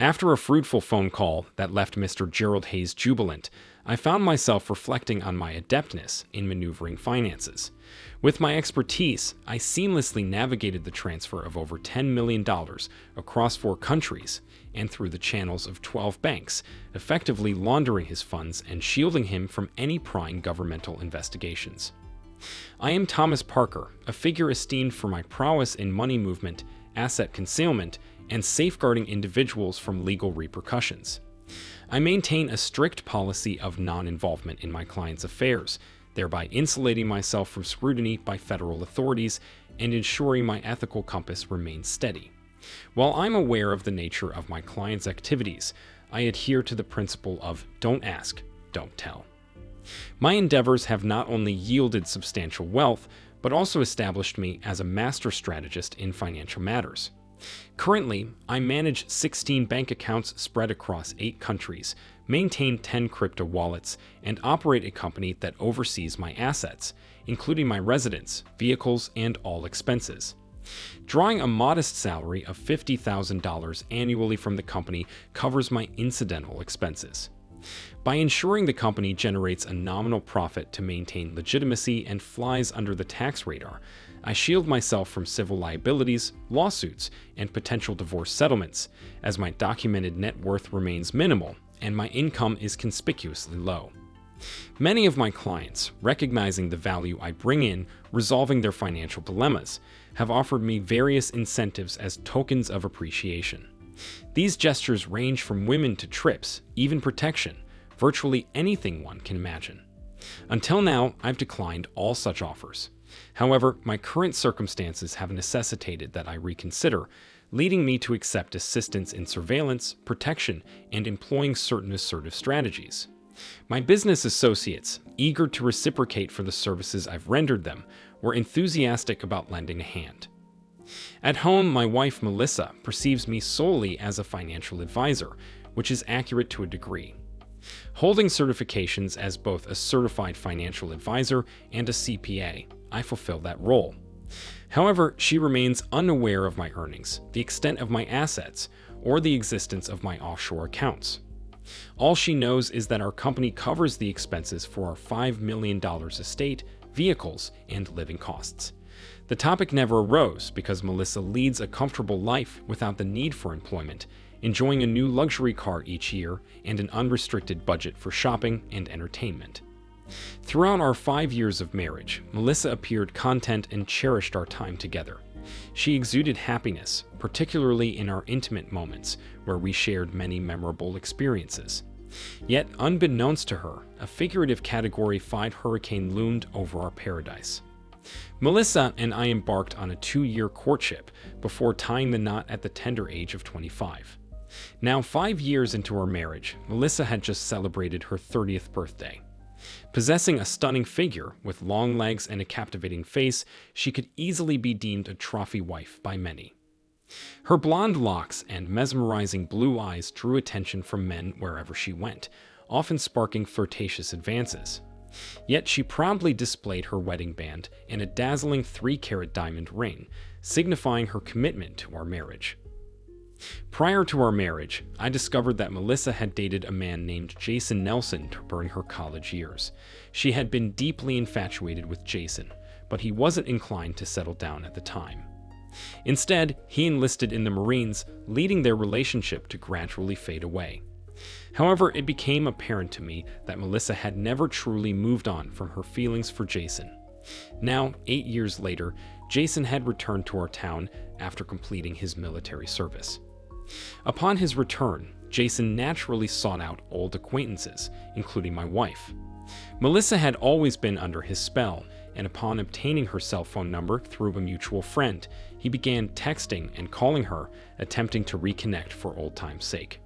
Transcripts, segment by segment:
After a fruitful phone call that left Mr. Gerald Hayes jubilant, I found myself reflecting on my adeptness in maneuvering finances. With my expertise, I seamlessly navigated the transfer of over $10 million across 4 countries and through the channels of 12 banks, effectively laundering his funds and shielding him from any prying governmental investigations. I am Thomas Parker, a figure esteemed for my prowess in money movement, asset concealment, and safeguarding individuals from legal repercussions. I maintain a strict policy of non-involvement in my clients' affairs, thereby insulating myself from scrutiny by federal authorities and ensuring my ethical compass remains steady. While I'm aware of the nature of my clients' activities, I adhere to the principle of don't ask, don't tell. My endeavors have not only yielded substantial wealth, but also established me as a master strategist in financial matters. Currently, I manage 16 bank accounts spread across 8 countries, maintain 10 crypto wallets, and operate a company that oversees my assets, including my residence, vehicles, and all expenses. Drawing a modest salary of $50,000 annually from the company covers my incidental expenses. By ensuring the company generates a nominal profit to maintain legitimacy and flies under the tax radar, I shield myself from civil liabilities, lawsuits, and potential divorce settlements, as my documented net worth remains minimal and my income is conspicuously low. Many of my clients, recognizing the value I bring in resolving their financial dilemmas, have offered me various incentives as tokens of appreciation. These gestures range from women to trips, even protection, virtually anything one can imagine. Until now, I've declined all such offers. However, my current circumstances have necessitated that I reconsider, leading me to accept assistance in surveillance, protection, and employing certain assertive strategies. My business associates, eager to reciprocate for the services I've rendered them, were enthusiastic about lending a hand. At home, my wife Melissa perceives me solely as a financial advisor, which is accurate to a degree. Holding certifications as both a certified financial advisor and a CPA, I fulfill that role. However, she remains unaware of my earnings, the extent of my assets, or the existence of my offshore accounts. All she knows is that our company covers the expenses for our $5 million estate, vehicles, and living costs. The topic never arose because Melissa leads a comfortable life without the need for employment, enjoying a new luxury car each year and an unrestricted budget for shopping and entertainment. Throughout our 5 years of marriage, Melissa appeared content and cherished our time together. She exuded happiness, particularly in our intimate moments, where we shared many memorable experiences. Yet, unbeknownst to her, a figurative Category 5 hurricane loomed over our paradise. Melissa and I embarked on a 2-year courtship before tying the knot at the tender age of 25. Now, 5 years into our marriage, Melissa had just celebrated her 30th birthday. Possessing a stunning figure with long legs and a captivating face, she could easily be deemed a trophy wife by many. Her blonde locks and mesmerizing blue eyes drew attention from men wherever she went, often sparking flirtatious advances. Yet she proudly displayed her wedding band and a dazzling 3-carat diamond ring, signifying her commitment to our marriage. Prior to our marriage, I discovered that Melissa had dated a man named Jason Nelson during her college years. She had been deeply infatuated with Jason, but he wasn't inclined to settle down at the time. Instead, he enlisted in the Marines, leading their relationship to gradually fade away. However, it became apparent to me that Melissa had never truly moved on from her feelings for Jason. Now, 8 years later, Jason had returned to our town after completing his military service. Upon his return, Jason naturally sought out old acquaintances, including my wife. Melissa had always been under his spell, and upon obtaining her cell phone number through a mutual friend, he began texting and calling her, attempting to reconnect for old time's sake.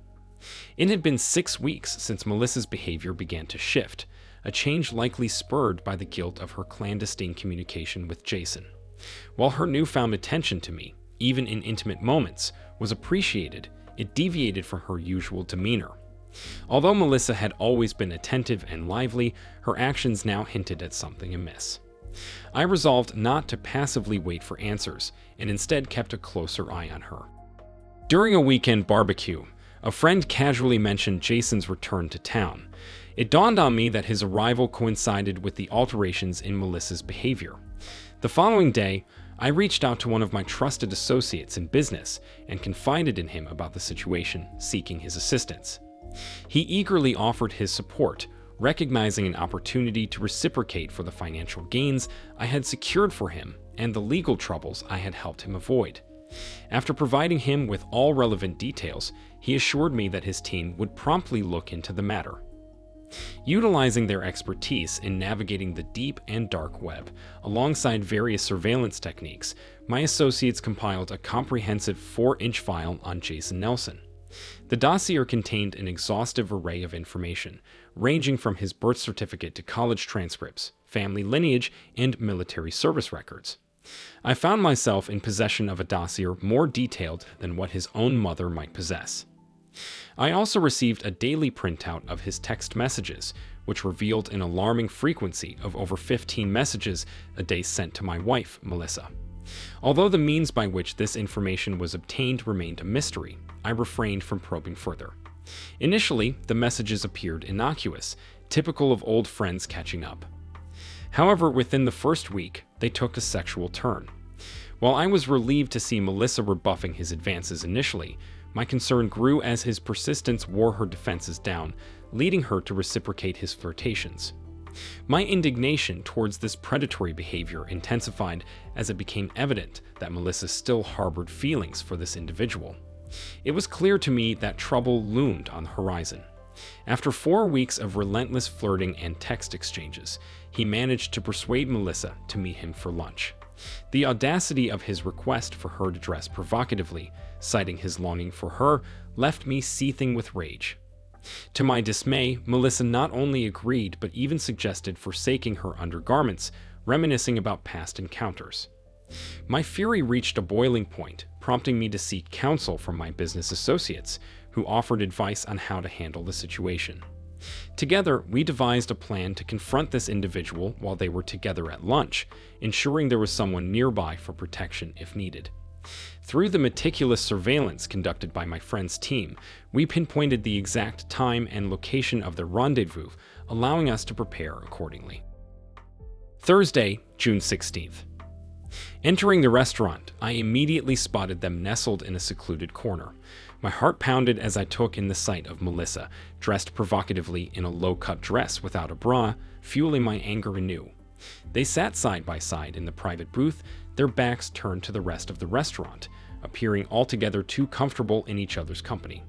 It had been 6 weeks since Melissa's behavior began to shift, a change likely spurred by the guilt of her clandestine communication with Jason. While her newfound attention to me, even in intimate moments, was appreciated, it deviated from her usual demeanor. Although Melissa had always been attentive and lively, her actions now hinted at something amiss. I resolved not to passively wait for answers, and instead kept a closer eye on her. During a weekend barbecue, A friend casually mentioned Jason's return to town. It dawned on me that his arrival coincided with the alterations in Melissa's behavior. The following day, I reached out to one of my trusted associates in business and confided in him about the situation, seeking his assistance. He eagerly offered his support, recognizing an opportunity to reciprocate for the financial gains I had secured for him and the legal troubles I had helped him avoid. After providing him with all relevant details, he assured me that his team would promptly look into the matter. Utilizing their expertise in navigating the deep and dark web, alongside various surveillance techniques, my associates compiled a comprehensive 4-inch file on Jason Nelson. The dossier contained an exhaustive array of information, ranging from his birth certificate to college transcripts, family lineage, and military service records. I found myself in possession of a dossier more detailed than what his own mother might possess. I also received a daily printout of his text messages, which revealed an alarming frequency of over 15 messages a day sent to my wife, Melissa. Although the means by which this information was obtained remained a mystery, I refrained from probing further. Initially, the messages appeared innocuous, typical of old friends catching up. However, within the first week, they took a sexual turn. While I was relieved to see Melissa rebuffing his advances initially, my concern grew as his persistence wore her defenses down, leading her to reciprocate his flirtations. My indignation towards this predatory behavior intensified as it became evident that Melissa still harbored feelings for this individual. It was clear to me that trouble loomed on the horizon. After 4 weeks of relentless flirting and text exchanges, he managed to persuade Melissa to meet him for lunch. The audacity of his request for her to dress provocatively, citing his longing for her, left me seething with rage. To my dismay, Melissa not only agreed but even suggested forsaking her undergarments, reminiscing about past encounters. My fury reached a boiling point, prompting me to seek counsel from my business associates, who offered advice on how to handle the situation. Together, we devised a plan to confront this individual while they were together at lunch, ensuring there was someone nearby for protection if needed. Through the meticulous surveillance conducted by my friend's team, we pinpointed the exact time and location of their rendezvous, allowing us to prepare accordingly. Thursday, June 16th. Entering the restaurant, I immediately spotted them nestled in a secluded corner. My heart pounded as I took in the sight of Melissa, dressed provocatively in a low-cut dress without a bra, fueling my anger anew. They sat side by side in the private booth, their backs turned to the rest of the restaurant, appearing altogether too comfortable in each other's company.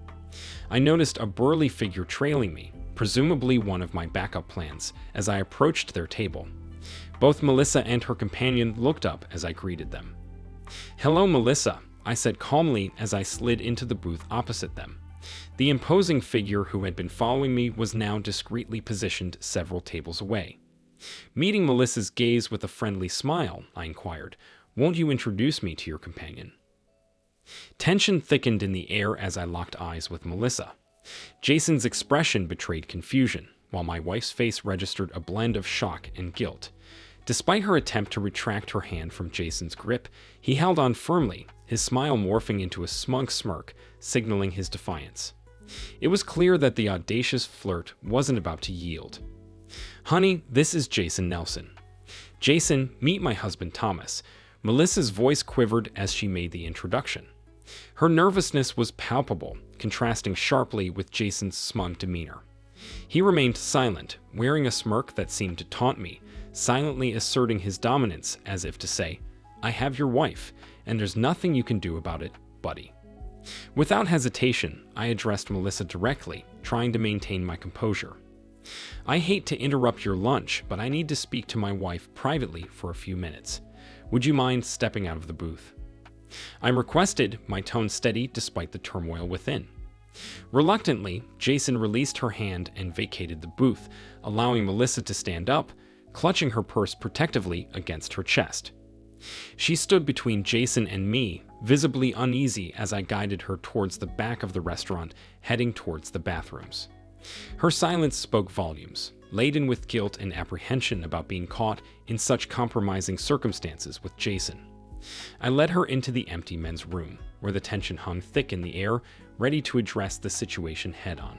I noticed a burly figure trailing me, presumably one of my backup plans, as I approached their table. Both Melissa and her companion looked up as I greeted them. "Hello, Melissa," I said calmly as I slid into the booth opposite them. The imposing figure who had been following me was now discreetly positioned several tables away. Meeting Melissa's gaze with a friendly smile, I inquired, "Won't you introduce me to your companion?" Tension thickened in the air as I locked eyes with Melissa. Jason's expression betrayed confusion, while my wife's face registered a blend of shock and guilt. Despite her attempt to retract her hand from Jason's grip, he held on firmly, his smile morphing into a smug smirk, signaling his defiance. It was clear that the audacious flirt wasn't about to yield. "Honey, this is Jason Nelson." "Jason, meet my husband Thomas." Melissa's voice quivered as she made the introduction. Her nervousness was palpable, contrasting sharply with Jason's smug demeanor. He remained silent, wearing a smirk that seemed to taunt me, silently asserting his dominance as if to say, "I have your wife, and there's nothing you can do about it, buddy." Without hesitation, I addressed Melissa directly, trying to maintain my composure. "I hate to interrupt your lunch, but I need to speak to my wife privately for a few minutes. Would you mind stepping out of the booth?" I requested, my tone steady despite the turmoil within. Reluctantly, Jason released her hand and vacated the booth, allowing Melissa to stand up, clutching her purse protectively against her chest. She stood between Jason and me, visibly uneasy as I guided her towards the back of the restaurant, heading towards the bathrooms. Her silence spoke volumes, laden with guilt and apprehension about being caught in such compromising circumstances with Jason. I led her into the empty men's room, where the tension hung thick in the air, ready to address the situation head-on.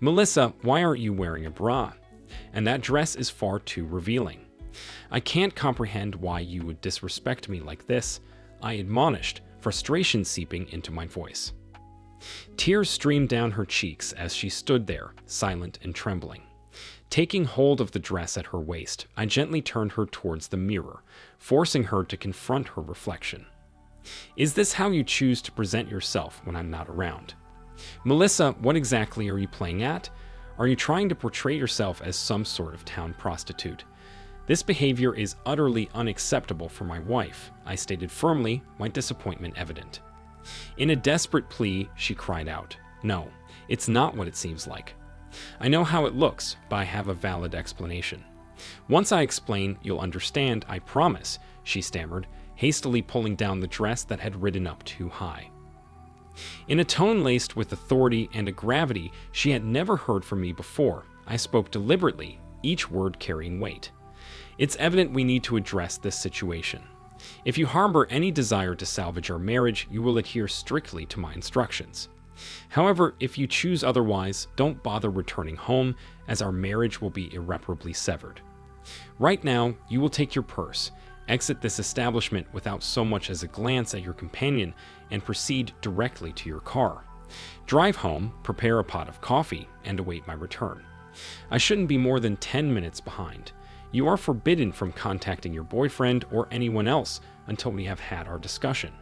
"Melissa, why aren't you wearing a bra? And that dress is far too revealing. I can't comprehend why you would disrespect me like this," I admonished, frustration seeping into my voice. Tears streamed down her cheeks as she stood there, silent and trembling. Taking hold of the dress at her waist, I gently turned her towards the mirror, forcing her to confront her reflection. "Is this how you choose to present yourself when I'm not around? Melissa, what exactly are you playing at? Are you trying to portray yourself as some sort of town prostitute? This behavior is utterly unacceptable for my wife," I stated firmly, my disappointment evident. In a desperate plea, she cried out, "No, it's not what it seems like. I know how it looks, but I have a valid explanation. Once I explain, you'll understand, I promise," she stammered, hastily pulling down the dress that had ridden up too high. In a tone laced with authority and a gravity she had never heard from me before, I spoke deliberately, each word carrying weight. "It's evident we need to address this situation. If you harbor any desire to salvage our marriage, you will adhere strictly to my instructions. However, if you choose otherwise, don't bother returning home, as our marriage will be irreparably severed. Right now, you will take your purse, exit this establishment without so much as a glance at your companion, and proceed directly to your car. Drive home, prepare a pot of coffee, and await my return. I shouldn't be more than 10 minutes behind. You are forbidden from contacting your boyfriend or anyone else until we have had our discussion.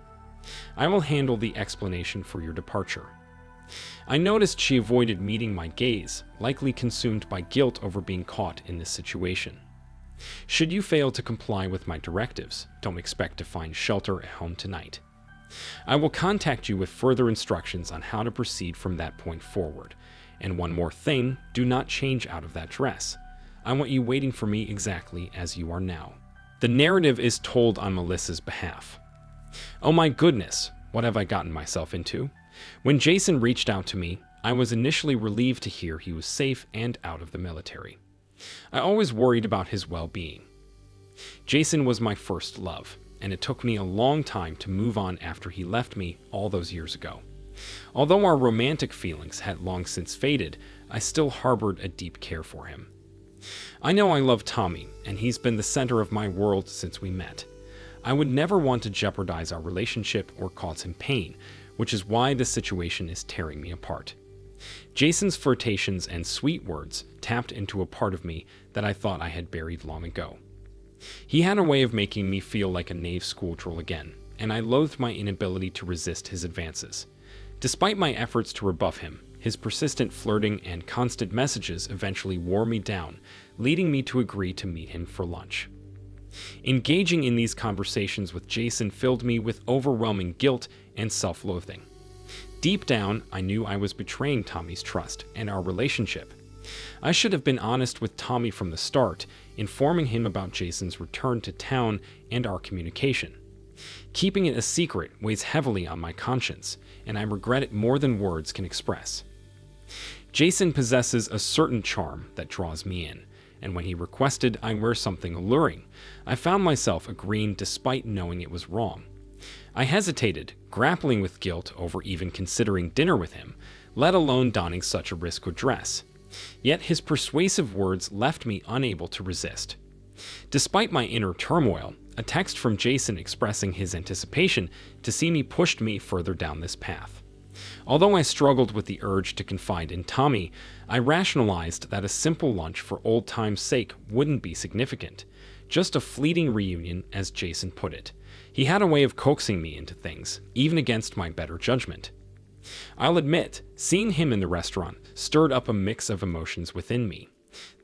I will handle the explanation for your departure." I noticed she avoided meeting my gaze, likely consumed by guilt over being caught in this situation. "Should you fail to comply with my directives, don't expect to find shelter at home tonight. I will contact you with further instructions on how to proceed from that point forward. And one more thing, do not change out of that dress. I want you waiting for me exactly as you are now." The narrative is told on Melissa's behalf. Oh my goodness, what have I gotten myself into? When Jason reached out to me, I was initially relieved to hear he was safe and out of the military. I always worried about his well-being. Jason was my first love, and it took me a long time to move on after he left me all those years ago. Although our romantic feelings had long since faded, I still harbored a deep care for him. I know I love Tommy, and he's been the center of my world since we met. I would never want to jeopardize our relationship or cause him pain, which is why this situation is tearing me apart. Jason's flirtations and sweet words tapped into a part of me that I thought I had buried long ago. He had a way of making me feel like a knave schoolgirl again, and I loathed my inability to resist his advances. Despite my efforts to rebuff him, his persistent flirting and constant messages eventually wore me down, leading me to agree to meet him for lunch. Engaging in these conversations with Jason filled me with overwhelming guilt and self-loathing. Deep down, I knew I was betraying Tommy's trust and our relationship. I should have been honest with Tommy from the start, informing him about Jason's return to town and our communication. Keeping it a secret weighs heavily on my conscience, and I regret it more than words can express. Jason possesses a certain charm that draws me in, and when he requested I wear something alluring, I found myself agreeing despite knowing it was wrong. I hesitated, grappling with guilt over even considering dinner with him, let alone donning such a risque dress. Yet his persuasive words left me unable to resist. Despite my inner turmoil, a text from Jason expressing his anticipation to see me pushed me further down this path. Although I struggled with the urge to confide in Tommy, I rationalized that a simple lunch for old time's sake wouldn't be significant. Just a fleeting reunion, as Jason put it. He had a way of coaxing me into things, even against my better judgment. I'll admit, seeing him in the restaurant stirred up a mix of emotions within me.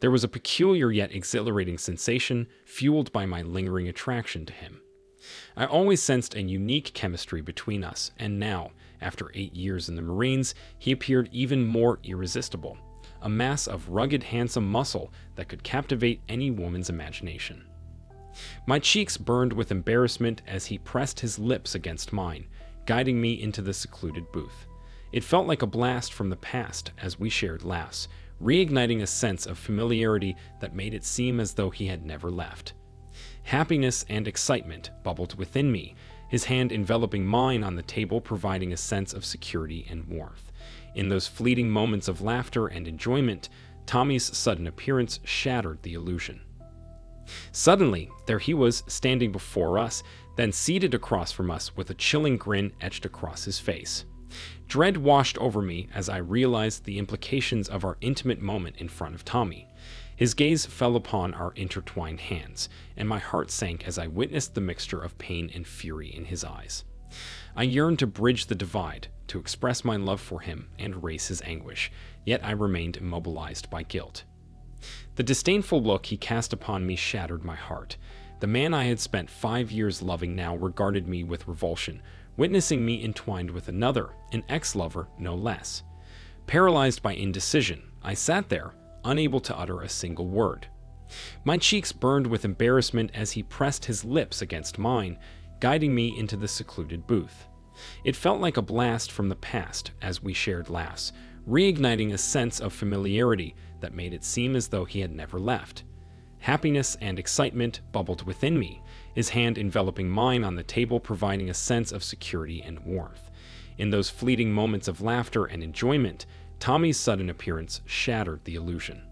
There was a peculiar yet exhilarating sensation fueled by my lingering attraction to him. I always sensed a unique chemistry between us, and now, after 8 years in the Marines, he appeared even more irresistible, a mass of rugged, handsome muscle that could captivate any woman's imagination. My cheeks burned with embarrassment as he pressed his lips against mine, guiding me into the secluded booth. It felt like a blast from the past as we shared laughs, reigniting a sense of familiarity that made it seem as though he had never left. Happiness and excitement bubbled within me, his hand enveloping mine on the table, providing a sense of security and warmth. In those fleeting moments of laughter and enjoyment, Tommy's sudden appearance shattered the illusion. Suddenly, there he was, standing before us, then seated across from us with a chilling grin etched across his face. Dread washed over me as I realized the implications of our intimate moment in front of Tommy. His gaze fell upon our intertwined hands, and my heart sank as I witnessed the mixture of pain and fury in his eyes. I yearned to bridge the divide, to express my love for him and erase his anguish, yet I remained immobilized by guilt. The disdainful look he cast upon me shattered my heart. The man I had spent 5 years loving now regarded me with revulsion, witnessing me entwined with another, an ex-lover no less. Paralyzed by indecision, I sat there, unable to utter a single word. My cheeks burned with embarrassment as he pressed his lips against mine, guiding me into the secluded booth. It felt like a blast from the past as we shared laughs, reigniting a sense of familiarity that made it seem as though he had never left. Happiness and excitement bubbled within me, his hand enveloping mine on the table, providing a sense of security and warmth. In those fleeting moments of laughter and enjoyment, Tommy's sudden appearance shattered the illusion.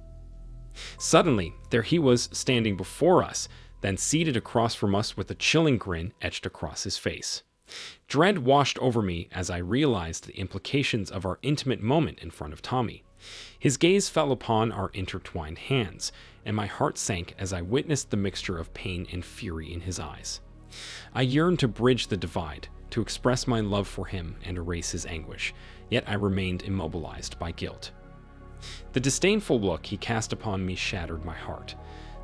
Suddenly, there he was, standing before us, then seated across from us with a chilling grin etched across his face. Dread washed over me as I realized the implications of our intimate moment in front of Tommy. His gaze fell upon our intertwined hands, and my heart sank as I witnessed the mixture of pain and fury in his eyes. I yearned to bridge the divide, to express my love for him and erase his anguish, yet I remained immobilized by guilt. The disdainful look he cast upon me shattered my heart.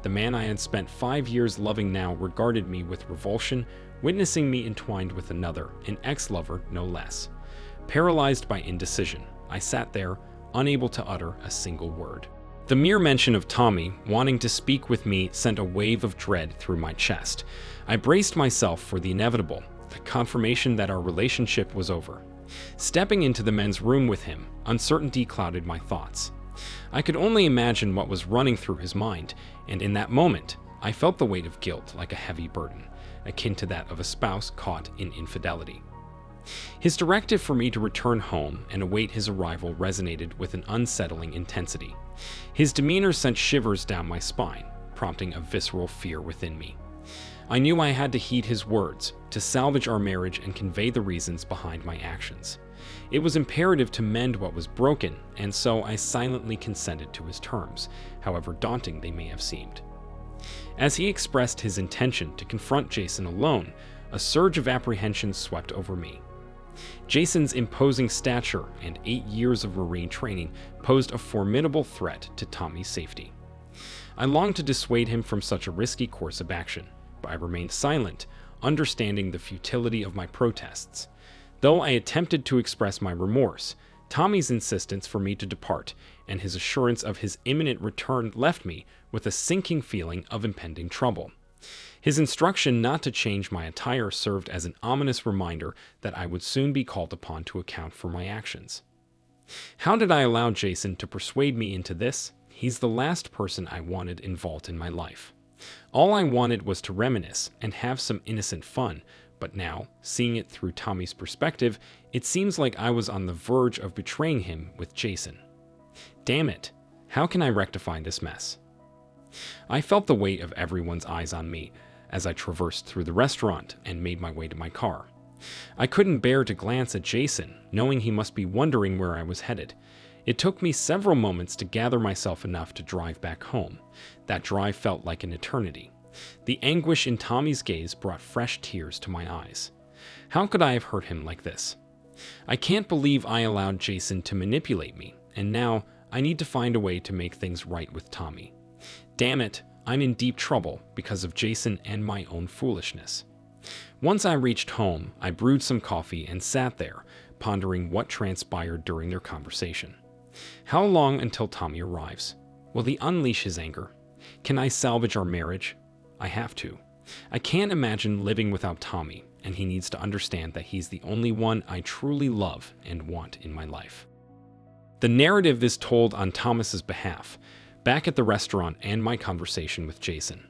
The man I had spent 5 years loving now regarded me with revulsion, witnessing me entwined with another, an ex-lover no less. Paralyzed by indecision, I sat there, unable to utter a single word. The mere mention of Tommy wanting to speak with me sent a wave of dread through my chest. I braced myself for the inevitable, the confirmation that our relationship was over. Stepping into the men's room with him, uncertainty clouded my thoughts. I could only imagine what was running through his mind, and in that moment, I felt the weight of guilt like a heavy burden, akin to that of a spouse caught in infidelity. His directive for me to return home and await his arrival resonated with an unsettling intensity. His demeanor sent shivers down my spine, prompting a visceral fear within me. I knew I had to heed his words, to salvage our marriage and convey the reasons behind my actions. It was imperative to mend what was broken, and so I silently consented to his terms, however daunting they may have seemed. As he expressed his intention to confront Jason alone, a surge of apprehension swept over me. Jason's imposing stature and 8 years of Marine training posed a formidable threat to Tommy's safety. I longed to dissuade him from such a risky course of action, but I remained silent, understanding the futility of my protests. Though I attempted to express my remorse, Tommy's insistence for me to depart and his assurance of his imminent return left me with a sinking feeling of impending trouble. His instruction not to change my attire served as an ominous reminder that I would soon be called upon to account for my actions. How did I allow Jason to persuade me into this? He's the last person I wanted involved in my life. All I wanted was to reminisce and have some innocent fun, but now, seeing it through Tommy's perspective, it seems like I was on the verge of betraying him with Jason. Damn it, how can I rectify this mess? I felt the weight of everyone's eyes on me as I traversed through the restaurant and made my way to my car. I couldn't bear to glance at Jason, knowing he must be wondering where I was headed. It took me several moments to gather myself enough to drive back home. That drive felt like an eternity. The anguish in Tommy's gaze brought fresh tears to my eyes. How could I have hurt him like this? I can't believe I allowed Jason to manipulate me, and now I need to find a way to make things right with Tommy. Damn it, I'm in deep trouble because of Jason and my own foolishness. Once I reached home, I brewed some coffee and sat there, pondering what transpired during their conversation. How long until Tommy arrives? Will he unleash his anger? Can I salvage our marriage? I have to. I can't imagine living without Tommy, and he needs to understand that he's the only one I truly love and want in my life. The narrative is told on Thomas's behalf, back at the restaurant and my conversation with Jason.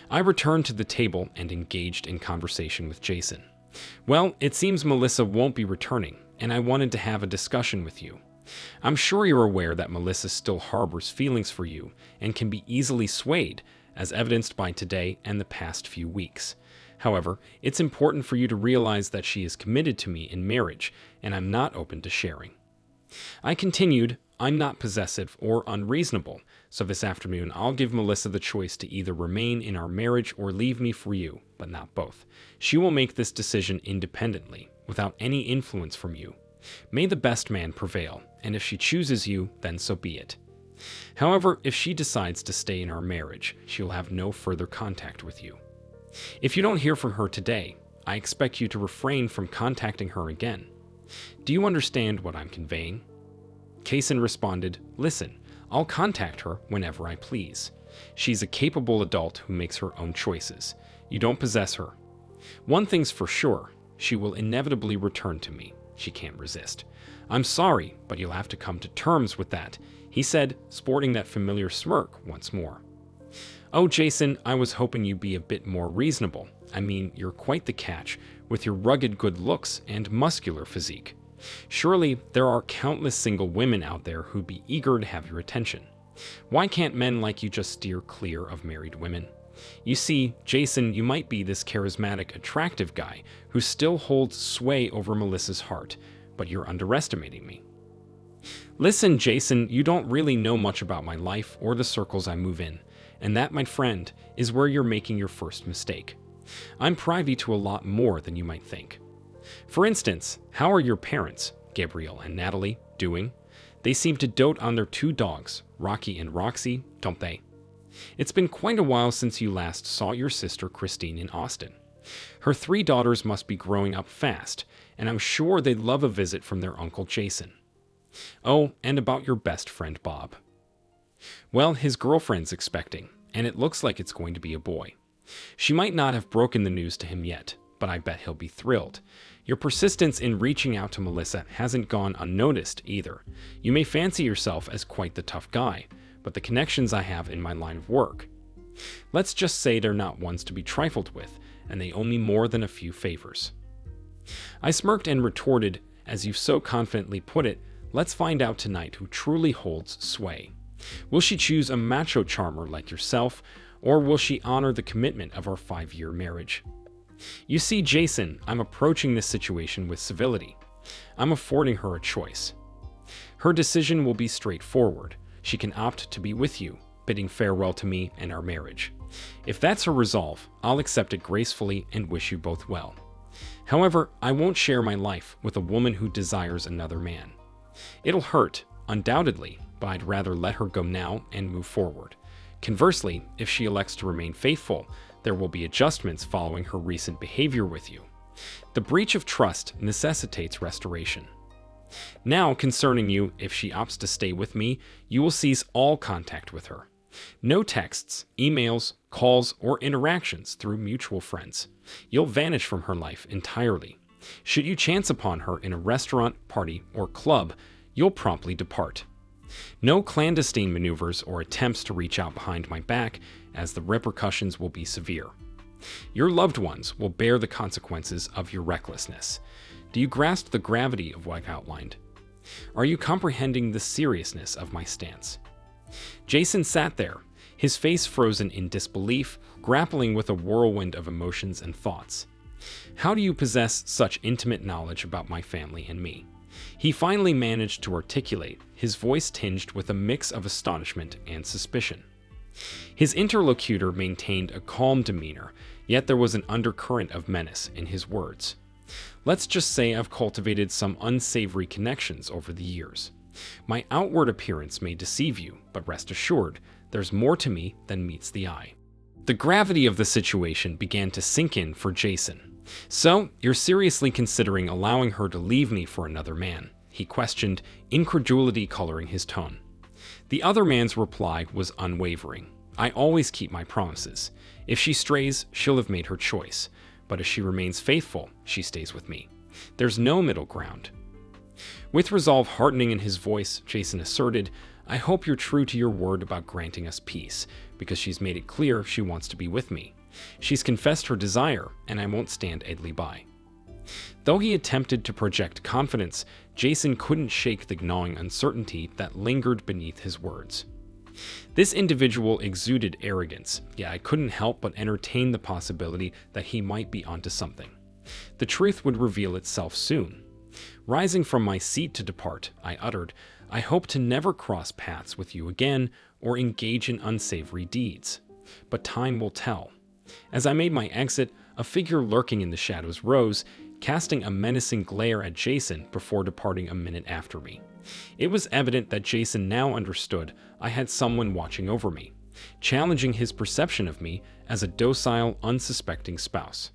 I returned to the table and engaged in conversation with Jason. Well, it seems Melissa won't be returning, and I wanted to have a discussion with you. I'm sure you're aware that Melissa still harbors feelings for you and can be easily swayed, as evidenced by today and the past few weeks. However, it's important for you to realize that she is committed to me in marriage, and I'm not open to sharing. I continued, I'm not possessive or unreasonable, so this afternoon I'll give Melissa the choice to either remain in our marriage or leave me for you, but not both. She will make this decision independently, without any influence from you. May the best man prevail, and if she chooses you, then so be it. However, if she decides to stay in our marriage, she will have no further contact with you. If you don't hear from her today, I expect you to refrain from contacting her again. Do you understand what I'm conveying? Kaysen responded, listen, I'll contact her whenever I please. She's a capable adult who makes her own choices. You don't possess her. One thing's for sure, she will inevitably return to me. She can't resist. I'm sorry, but you'll have to come to terms with that, he said, sporting that familiar smirk once more. Oh, Jason, I was hoping you'd be a bit more reasonable. I mean, you're quite the catch, with your rugged good looks and muscular physique. Surely, there are countless single women out there who'd be eager to have your attention. Why can't men like you just steer clear of married women? You see, Jason, you might be this charismatic, attractive guy who still holds sway over Melissa's heart, but you're underestimating me. Listen, Jason, you don't really know much about my life or the circles I move in, and that, my friend, is where you're making your first mistake. I'm privy to a lot more than you might think. For instance, how are your parents, Gabriel and Natalie, doing? They seem to dote on their two dogs, Rocky and Roxy, don't they? It's been quite a while since you last saw your sister Christine in Austin. Her 3 daughters must be growing up fast, and I'm sure they'd love a visit from their Uncle Jason. Oh, and about your best friend Bob. Well, his girlfriend's expecting, and it looks like it's going to be a boy. She might not have broken the news to him yet, but I bet he'll be thrilled. Your persistence in reaching out to Melissa hasn't gone unnoticed either. You may fancy yourself as quite the tough guy, but the connections I have in my line of work, let's just say they're not ones to be trifled with, and they owe me more than a few favors. I smirked and retorted, as you so confidently put it, let's find out tonight who truly holds sway. Will she choose a macho charmer like yourself, or will she honor the commitment of our 5-year marriage? You see, Jason, I'm approaching this situation with civility. I'm affording her a choice. Her decision will be straightforward. She can opt to be with you, bidding farewell to me and our marriage. If that's her resolve, I'll accept it gracefully and wish you both well. However, I won't share my life with a woman who desires another man. It'll hurt, undoubtedly, but I'd rather let her go now and move forward. Conversely, if she elects to remain faithful, there will be adjustments following her recent behavior with you. The breach of trust necessitates restoration. Now, concerning you, if she opts to stay with me, you will cease all contact with her. No texts, emails, calls, or interactions through mutual friends. You'll vanish from her life entirely. Should you chance upon her in a restaurant, party, or club, you'll promptly depart. No clandestine maneuvers or attempts to reach out behind my back, as the repercussions will be severe. Your loved ones will bear the consequences of your recklessness. Do you grasp the gravity of what I've outlined? Are you comprehending the seriousness of my stance? Jason sat there, his face frozen in disbelief, grappling with a whirlwind of emotions and thoughts. How do you possess such intimate knowledge about my family and me? He finally managed to articulate, his voice tinged with a mix of astonishment and suspicion. His interlocutor maintained a calm demeanor, yet there was an undercurrent of menace in his words. Let's just say I've cultivated some unsavory connections over the years. My outward appearance may deceive you, but rest assured, there's more to me than meets the eye. The gravity of the situation began to sink in for Jason. So, you're seriously considering allowing her to leave me for another man? He questioned, incredulity coloring his tone. The other man's reply was unwavering. I always keep my promises. If she strays, she'll have made her choice. But if she remains faithful, she stays with me. There's no middle ground. With resolve hardening in his voice, Jason asserted, "I hope you're true to your word about granting us peace, because she's made it clear she wants to be with me. She's confessed her desire, and I won't stand idly by." Though he attempted to project confidence, Jason couldn't shake the gnawing uncertainty that lingered beneath his words. This individual exuded arrogance, yet I couldn't help but entertain the possibility that he might be onto something. The truth would reveal itself soon. Rising from my seat to depart, I uttered, "I hope to never cross paths with you again or engage in unsavory deeds. But time will tell." As I made my exit, a figure lurking in the shadows rose, casting a menacing glare at Jason before departing a minute after me. It was evident that Jason now understood I had someone watching over me, challenging his perception of me as a docile, unsuspecting spouse.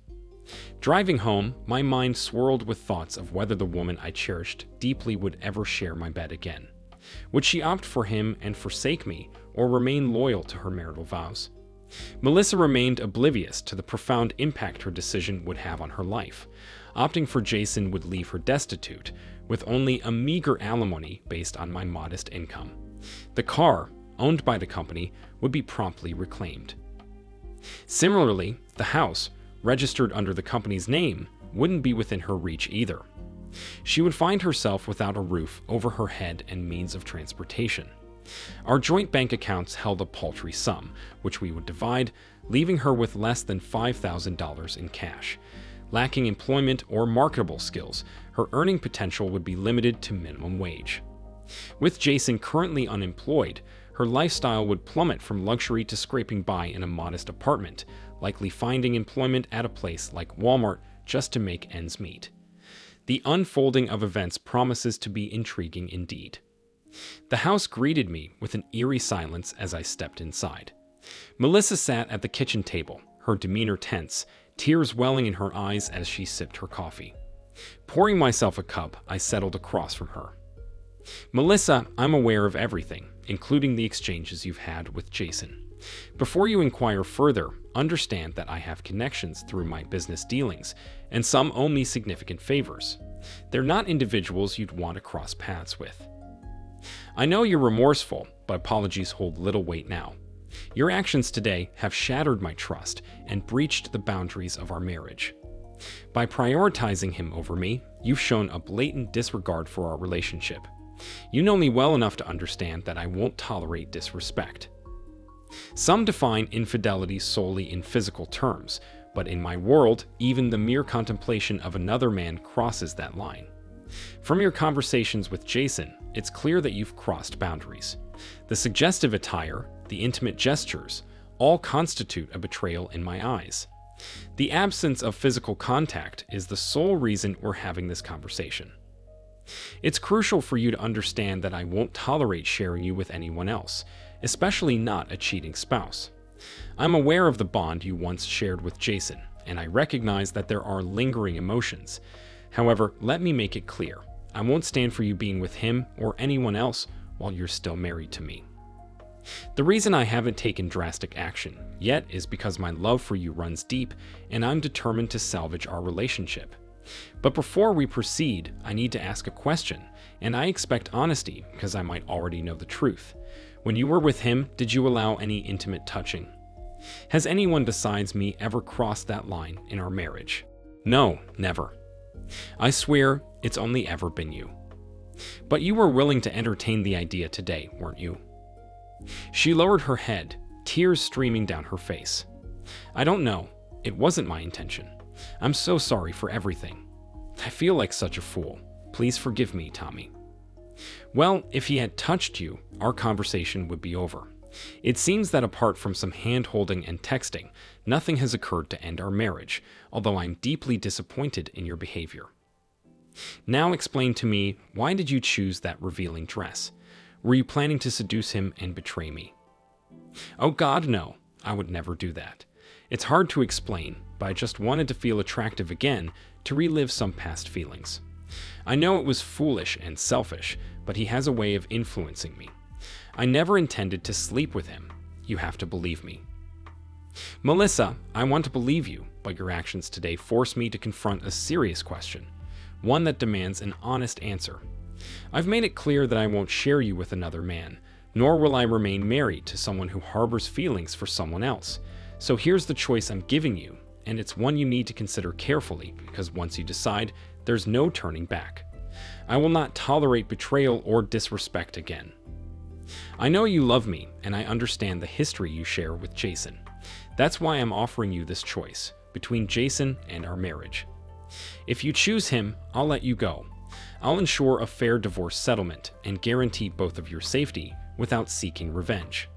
Driving home, my mind swirled with thoughts of whether the woman I cherished deeply would ever share my bed again. Would she opt for him and forsake me, or remain loyal to her marital vows? Melissa remained oblivious to the profound impact her decision would have on her life. Opting for Jason would leave her destitute, with only a meager alimony based on my modest income. The car, owned by the company, would be promptly reclaimed. Similarly, the house, registered under the company's name, wouldn't be within her reach either. She would find herself without a roof over her head and means of transportation. Our joint bank accounts held a paltry sum, which we would divide, leaving her with less than $5,000 in cash. Lacking employment or marketable skills, her earning potential would be limited to minimum wage. With Jason currently unemployed, her lifestyle would plummet from luxury to scraping by in a modest apartment, likely finding employment at a place like Walmart just to make ends meet. The unfolding of events promises to be intriguing indeed. The house greeted me with an eerie silence as I stepped inside. Melissa sat at the kitchen table, her demeanor tense, tears welling in her eyes as she sipped her coffee. Pouring myself a cup, I settled across from her. "Melissa, I'm aware of everything, including the exchanges you've had with Jason. Before you inquire further, understand that I have connections through my business dealings, and some owe me significant favors. They're not individuals you'd want to cross paths with. I know you're remorseful, but apologies hold little weight now. Your actions today have shattered my trust and breached the boundaries of our marriage. By prioritizing him over me, you've shown a blatant disregard for our relationship. You know me well enough to understand that I won't tolerate disrespect. Some define infidelity solely in physical terms, but in my world, even the mere contemplation of another man crosses that line. From your conversations with Jason, it's clear that you've crossed boundaries. The suggestive attire, the intimate gestures, all constitute a betrayal in my eyes. The absence of physical contact is the sole reason we're having this conversation. It's crucial for you to understand that I won't tolerate sharing you with anyone else, especially not a cheating spouse. I'm aware of the bond you once shared with Jason, and I recognize that there are lingering emotions. However, let me make it clear, I won't stand for you being with him or anyone else while you're still married to me. The reason I haven't taken drastic action yet is because my love for you runs deep, and I'm determined to salvage our relationship. But before we proceed, I need to ask a question, and I expect honesty because I might already know the truth. When you were with him, did you allow any intimate touching? Has anyone besides me ever crossed that line in our marriage? No, never. I swear it's only ever been you. But you were willing to entertain the idea today, weren't you? She lowered her head, tears streaming down her face. I don't know. It wasn't my intention. I'm so sorry for everything. I feel like such a fool. Please forgive me, Tommy. Well, if he had touched you, our conversation would be over. It seems that apart from some hand-holding and texting, nothing has occurred to end our marriage, although I'm deeply disappointed in your behavior. Now explain to me, why did you choose that revealing dress? Were you planning to seduce him and betray me? Oh God, no. I would never do that. It's hard to explain, but I just wanted to feel attractive again to relive some past feelings. I know it was foolish and selfish, but he has a way of influencing me. I never intended to sleep with him. You have to believe me. Melissa, I want to believe you, but your actions today force me to confront a serious question, one that demands an honest answer. I've made it clear that I won't share you with another man, nor will I remain married to someone who harbors feelings for someone else. So here's the choice I'm giving you, and it's one you need to consider carefully, because once you decide, there's no turning back. I will not tolerate betrayal or disrespect again. I know you love me, and I understand the history you share with Jason. That's why I'm offering you this choice between Jason and our marriage. If you choose him, I'll let you go. I'll ensure a fair divorce settlement and guarantee both of your safety without seeking revenge.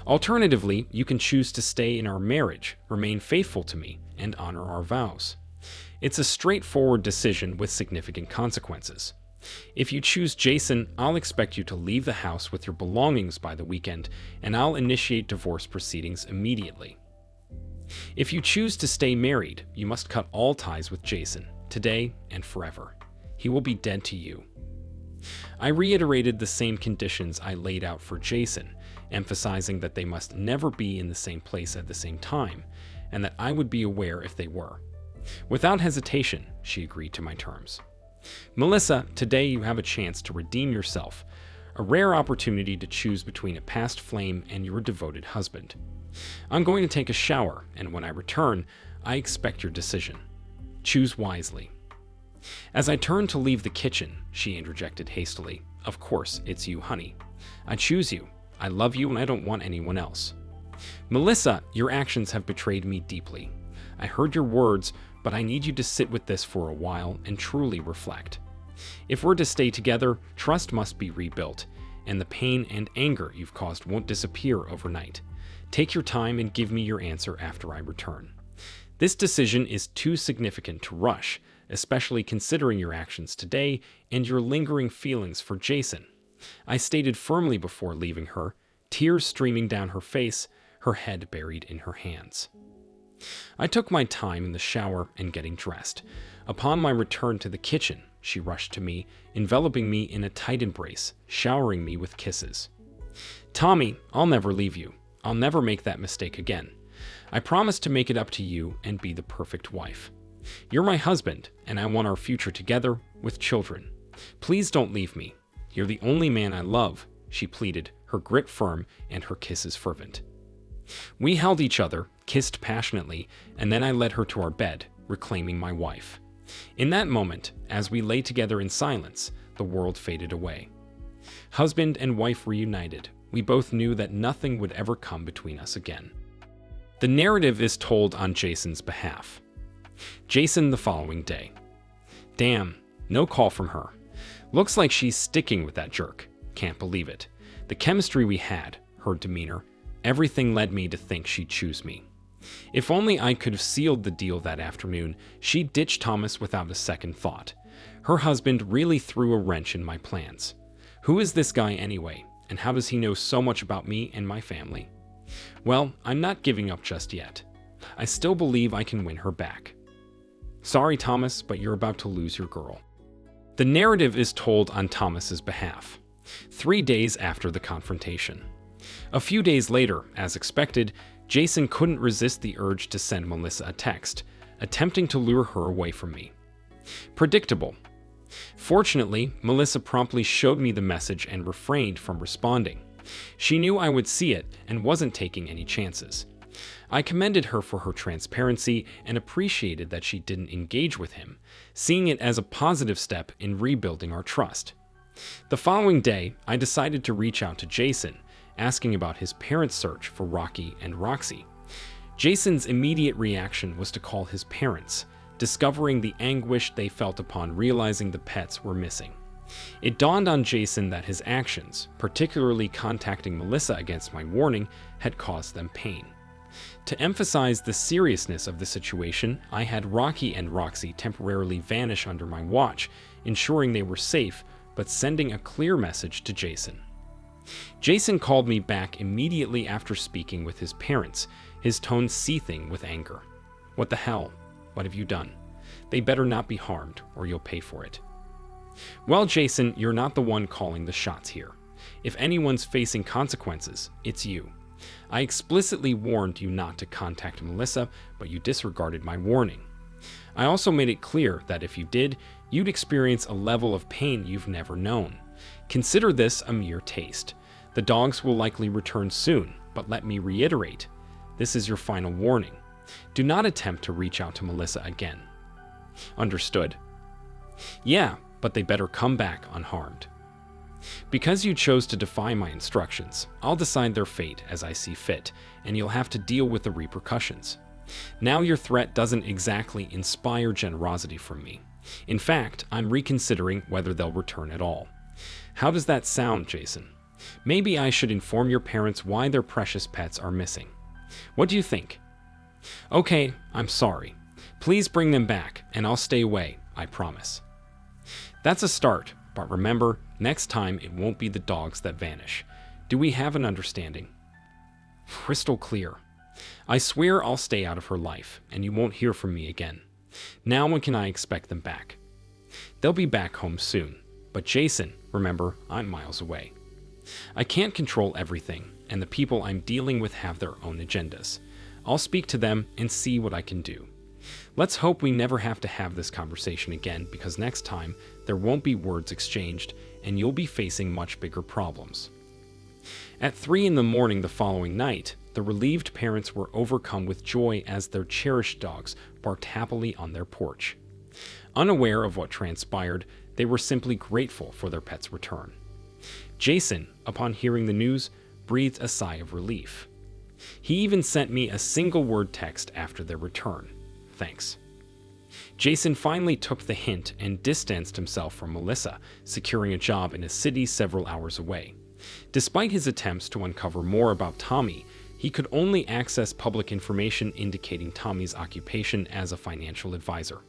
Alternatively, you can choose to stay in our marriage, remain faithful to me, and honor our vows. It's a straightforward decision with significant consequences. If you choose Jason, I'll expect you to leave the house with your belongings by the weekend, and I'll initiate divorce proceedings immediately. If you choose to stay married, you must cut all ties with Jason, today and forever. He will be dead to you. I reiterated the same conditions I laid out for Jason, emphasizing that they must never be in the same place at the same time, and that I would be aware if they were. Without hesitation, she agreed to my terms. Melissa, today you have a chance to redeem yourself, a rare opportunity to choose between a past flame and your devoted husband. I'm going to take a shower, and when I return, I expect your decision. Choose wisely. As I turned to leave the kitchen, she interjected hastily, "Of course, it's you, honey. I choose you. I love you, and I don't want anyone else." Melissa, your actions have betrayed me deeply. I heard your words, but I need you to sit with this for a while and truly reflect. If we're to stay together, trust must be rebuilt, and the pain and anger you've caused won't disappear overnight. Take your time and give me your answer after I return. This decision is too significant to rush, especially considering your actions today and your lingering feelings for Jason. I stated firmly before leaving her, tears streaming down her face, her head buried in her hands. I took my time in the shower and getting dressed. Upon my return to the kitchen, she rushed to me, enveloping me in a tight embrace, showering me with kisses. "Tommy, I'll never leave you. I'll never make that mistake again. I promise to make it up to you and be the perfect wife. You're my husband, and I want our future together with children. Please don't leave me. You're the only man I love," she pleaded, her grip firm and her kisses fervent. We held each other, kissed passionately, and then I led her to our bed, reclaiming my wife. In that moment, as we lay together in silence, the world faded away. Husband and wife reunited, we both knew that nothing would ever come between us again. The narrative is told on Jason's behalf. Jason the following day. "Damn, no call from her. Looks like she's sticking with that jerk. Can't believe it. The chemistry we had, her demeanor, everything led me to think she'd choose me. If only I could have sealed the deal that afternoon, she ditched Thomas without a second thought. Her husband really threw a wrench in my plans. Who is this guy anyway, and how does he know so much about me and my family? Well, I'm not giving up just yet. I still believe I can win her back. Sorry, Thomas, but you're about to lose your girl." The narrative is told on Thomas's behalf. 3 days after the confrontation. A few days later, as expected, Jason couldn't resist the urge to send Melissa a text, attempting to lure her away from me. Predictable. Fortunately, Melissa promptly showed me the message and refrained from responding. She knew I would see it and wasn't taking any chances. I commended her for her transparency and appreciated that she didn't engage with him, seeing it as a positive step in rebuilding our trust. The following day, I decided to reach out to Jason, asking about his parents' search for Rocky and Roxy. Jason's immediate reaction was to call his parents, discovering the anguish they felt upon realizing the pets were missing. It dawned on Jason that his actions, particularly contacting Melissa against my warning, had caused them pain. To emphasize the seriousness of the situation, I had Rocky and Roxy temporarily vanish under my watch, ensuring they were safe, but sending a clear message to Jason. Jason called me back immediately after speaking with his parents, his tone seething with anger. "What the hell? What have you done? They better not be harmed, or you'll pay for it." "Well, Jason, you're not the one calling the shots here. If anyone's facing consequences, it's you. I explicitly warned you not to contact Melissa, but you disregarded my warning. I also made it clear that if you did, you'd experience a level of pain you've never known. Consider this a mere taste. The dogs will likely return soon, but let me reiterate, this is your final warning. Do not attempt to reach out to Melissa again. Understood? Yeah, but they better come back unharmed. Because you chose to defy my instructions, I'll decide their fate as I see fit, and you'll have to deal with the repercussions. Now your threat doesn't exactly inspire generosity from me. In fact, I'm reconsidering whether they'll return at all. How does that sound, Jason? Maybe I should inform your parents why their precious pets are missing. What do you think? Okay, I'm sorry. Please bring them back, and I'll stay away, I promise. That's a start, but remember, next time it won't be the dogs that vanish. Do we have an understanding? Crystal clear. I swear I'll stay out of her life, and you won't hear from me again. Now when can I expect them back? They'll be back home soon, but Jason, remember, I'm miles away. I can't control everything, and the people I'm dealing with have their own agendas. I'll speak to them and see what I can do. Let's hope we never have to have this conversation again, because next time there won't be words exchanged and you'll be facing much bigger problems. At 3 in the morning the following night, the relieved parents were overcome with joy as their cherished dogs barked happily on their porch. Unaware of what transpired, they were simply grateful for their pet's return. Jason, upon hearing the news, breathed a sigh of relief. He even sent me a single-word text after their return. Thanks. Jason finally took the hint and distanced himself from Melissa, securing a job in a city several hours away. Despite his attempts to uncover more about Tommy, he could only access public information indicating Tommy's occupation as a financial advisor.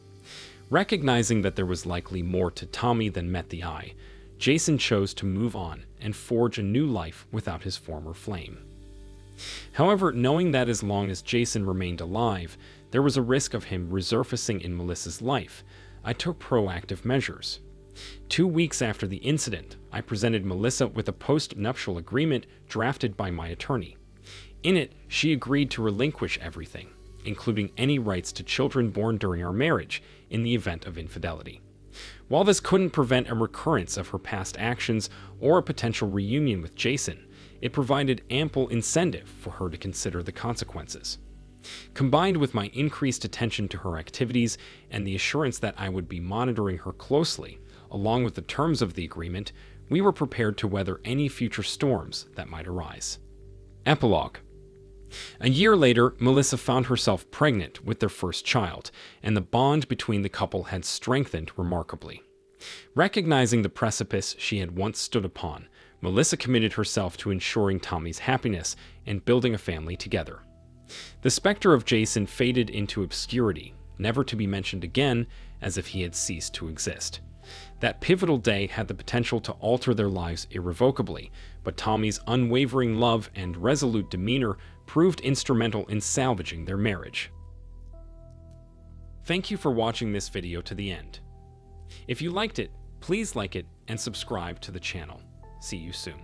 Recognizing that there was likely more to Tommy than met the eye, Jason chose to move on and forge a new life without his former flame. However, knowing that as long as Jason remained alive, there was a risk of him resurfacing in Melissa's life, I took proactive measures. 2 weeks after the incident, I presented Melissa with a post-nuptial agreement drafted by my attorney. In it, she agreed to relinquish everything, including any rights to children born during our marriage, in the event of infidelity. While this couldn't prevent a recurrence of her past actions or a potential reunion with Jason, it provided ample incentive for her to consider the consequences. Combined with my increased attention to her activities and the assurance that I would be monitoring her closely, along with the terms of the agreement, we were prepared to weather any future storms that might arise. Epilogue. A year later, Melissa found herself pregnant with their first child, and the bond between the couple had strengthened remarkably. Recognizing the precipice she had once stood upon, Melissa committed herself to ensuring Tommy's happiness and building a family together. The specter of Jason faded into obscurity, never to be mentioned again, as if he had ceased to exist. That pivotal day had the potential to alter their lives irrevocably, but Tommy's unwavering love and resolute demeanor proved instrumental in salvaging their marriage. Thank you for watching this video to the end. If you liked it, please like it and subscribe to the channel. See you soon.